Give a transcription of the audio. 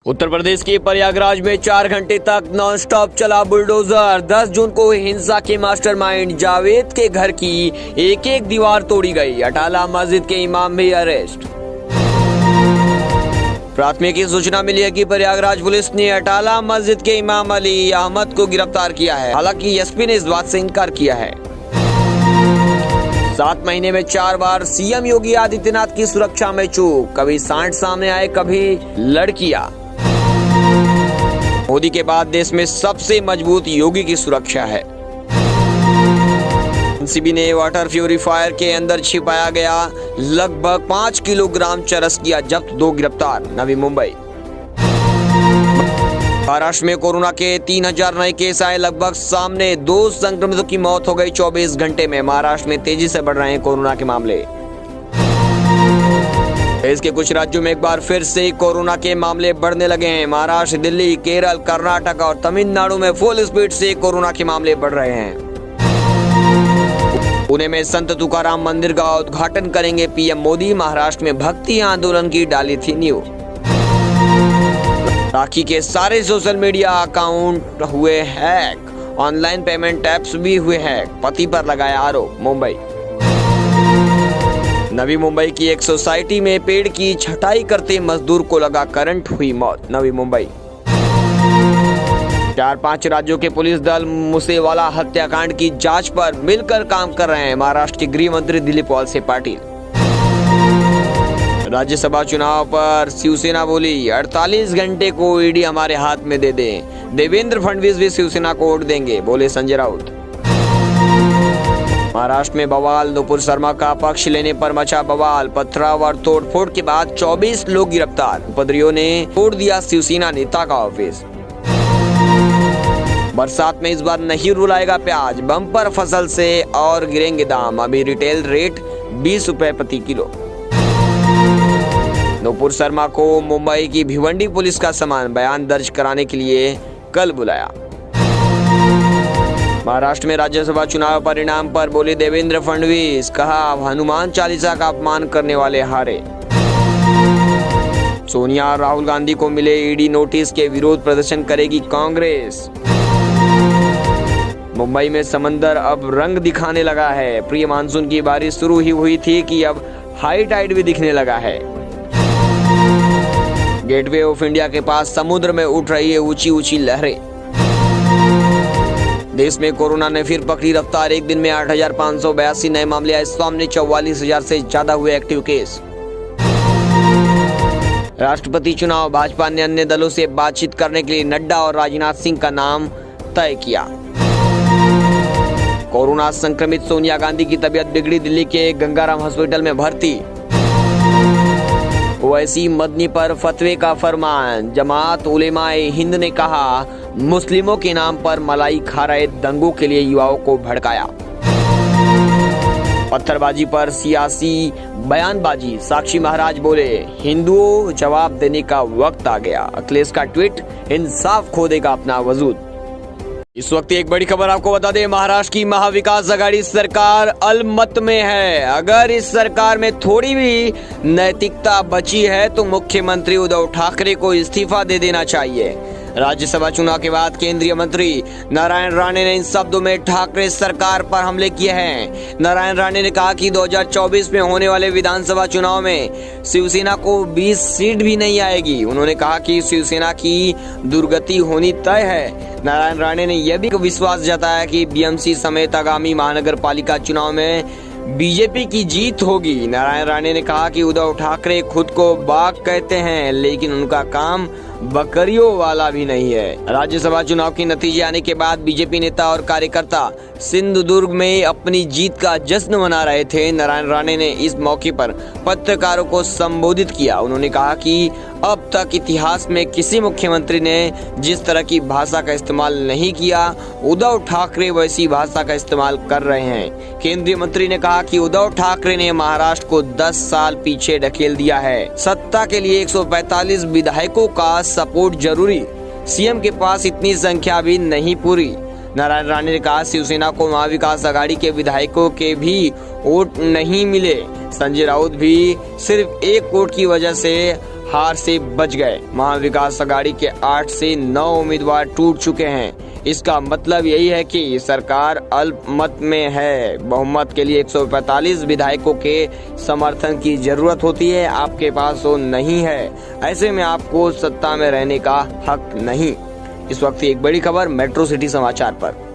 उत्तर प्रदेश के प्रयागराज में 4 घंटे तक नॉनस्टॉप चला बुलडोजर। 10 जून को हिंसा के मास्टरमाइंड जावेद के घर की एक एक दीवार तोड़ी गई। अटाला मस्जिद के इमाम भी अरेस्ट। प्राथमिक सूचना मिली है कि प्रयागराज पुलिस ने अटाला मस्जिद के इमाम अली अहमद को गिरफ्तार किया है। हालांकि एसपी ने इस बात से इनकार किया है। 7 महीने में 4 बार सीएम योगी आदित्यनाथ की सुरक्षा में चूक। कभी सांड सामने आए, कभी लड़कियां। मोदी के बाद देश में सबसे मजबूत योगी की सुरक्षा है। एनसीबी ने वाटर प्यूरिफायर के अंदर छिपाया गया लगभग 5 किलोग्राम चरस किया जब्त, 2 गिरफ्तार। नवी मुंबई। महाराष्ट्र में कोरोना के 3000 नए केस आए लगभग सामने। 2 संक्रमितों की मौत हो गई 24 घंटे में। महाराष्ट्र में तेजी से बढ़ रहे हैं कोरोना के मामले। देश के कुछ राज्यों में एक बार फिर से कोरोना के मामले बढ़ने लगे हैं। महाराष्ट्र, दिल्ली, केरल, कर्नाटक और तमिलनाडु में फुल स्पीड से कोरोना के मामले बढ़ रहे हैं। पुणे में संत तुकाराम मंदिर का उद्घाटन करेंगे पीएम मोदी। महाराष्ट्र में भक्ति आंदोलन की डाली थी न्यू। राखी के सारे सोशल मीडिया अकाउंट हुए हैक। ऑनलाइन पेमेंट ऐप्स भी हुए हैक। पति पर लगाया आरोप। मुंबई। नवी मुंबई की एक सोसाइटी में पेड़ की छटाई करते मजदूर को लगा करंट, हुई मौत। नवी मुंबई। 4-5 राज्यों के पुलिस दल मूसेवाला हत्याकांड की जांच पर मिलकर काम कर रहे हैं। महाराष्ट्र के गृह मंत्री दिलीप वळसे पाटिल। राज्यसभा चुनाव पर शिवसेना बोली 48 घंटे को ईडी हमारे हाथ में दे दें। देवेंद्र फडणवीस भी शिवसेना को वोट देंगे, बोले संजय राउत। महाराष्ट्र में बवाल। नुपुर शर्मा का पक्ष लेने पर मचा बवाल। पथराव और तोड़फोड़ के बाद 24 लोग गिरफ्तार। उपद्रवियों ने तोड़ दिया शिवसेना नेता का ऑफिस। बरसात में इस बार नहीं रुलाएगा प्याज। बम्पर फसल से और गिरेंगे दाम। अभी रिटेल रेट 20 रुपए प्रति किलो। नुपुर शर्मा को मुंबई की भिवंडी पुलिस का समान बयान दर्ज कराने के लिए कल बुलाया। महाराष्ट्र में राज्यसभा चुनाव परिणाम पर बोले देवेंद्र फडणवीस। कहा हनुमान चालीसा का अपमान करने वाले हारे। सोनिया और राहुल गांधी को मिले ईडी नोटिस के विरोध प्रदर्शन करेगी कांग्रेस। मुंबई में समंदर अब रंग दिखाने लगा है। प्री मानसून की बारिश शुरू ही हुई थी कि अब हाई टाइड भी दिखने लगा है। गेटवे ऑफ इंडिया के पास समुद्र में उठ रही है ऊंची ऊंची लहरें। देश में कोरोना ने फिर पकड़ी रफ्तार। एक दिन में 8,582 नए मामले आए सामने। 44,000 से ज्यादा हुए एक्टिव केस। राष्ट्रपति चुनाव। भाजपा ने अन्य दलों से बातचीत करने के लिए नड्डा और राजनाथ सिंह का नाम तय किया। कोरोना संक्रमित सोनिया गांधी की तबीयत बिगड़ी। दिल्ली के गंगाराम हॉस्पिटल में भर्ती। ओवैसी मदनी पर फतवे का फरमान। जमात उलेमाए हिंद ने कहा मुस्लिमों के नाम पर मलाई खा रहे दंगों के लिए युवाओं को भड़काया। पत्थरबाजी पर सियासी बयानबाजी। साक्षी महाराज बोले हिंदुओं जवाब देने का वक्त आ गया। अखिलेश का ट्वीट इंसाफ खो देगा अपना वजूद। इस वक्त एक बड़ी खबर आपको बता दें। महाराष्ट्र की महाविकास आघाड़ी सरकार अलमत में है। अगर इस सरकार में थोड़ी भी नैतिकता बची है तो मुख्यमंत्री उद्धव ठाकरे को इस्तीफा दे देना चाहिए। राज्यसभा चुनाव के बाद केंद्रीय मंत्री नारायण राणे ने इन शब्दों में ठाकरे सरकार पर हमले किए हैं। नारायण राणे ने कहा कि 2024 में होने वाले विधानसभा चुनाव में शिवसेना को 20 सीट भी नहीं आएगी। उन्होंने कहा कि शिवसेना की दुर्गति होनी तय है। नारायण राणे ने यह भी विश्वास जताया कि बीएमसी समेत आगामी महानगर पालिका चुनाव में बीजेपी की जीत होगी। नारायण राणे ने कहा कि उद्धव ठाकरे खुद को बाघ कहते हैं, लेकिन उनका काम बकरियों वाला भी नहीं है। राज्यसभा चुनाव के नतीजे आने के बाद बीजेपी नेता और कार्यकर्ता सिंधुदुर्ग में अपनी जीत का जश्न मना रहे थे। नारायण राणे ने इस मौके पर पत्रकारों को संबोधित किया। उन्होंने कहा कि अब तक इतिहास में किसी मुख्यमंत्री ने जिस तरह की भाषा का इस्तेमाल नहीं किया, उद्धव ठाकरे वैसी भाषा का इस्तेमाल कर रहे हैं। केंद्रीय मंत्री ने कहा कि उद्धव ठाकरे ने महाराष्ट्र को 10 साल पीछे ढकेल दिया है। सत्ता के लिए 145 विधायकों का सपोर्ट जरूरी। सीएम के पास इतनी संख्या भी नहीं पूरी। नारायण राणे ने कहा शिवसेना को महाविकास आघाड़ी के विधायकों के भी वोट नहीं मिले। संजय राउत भी सिर्फ एक वोट की वजह से हार से बच गए। महाविकास अघाड़ी के 8 से 9 उम्मीदवार टूट चुके हैं। इसका मतलब यही है कि सरकार अल्पमत में है। बहुमत के लिए 145 विधायकों के समर्थन की जरूरत होती है। आपके पास वो नहीं है। ऐसे में आपको सत्ता में रहने का हक नहीं। इस वक्त एक बड़ी खबर मेट्रो सिटी समाचार पर।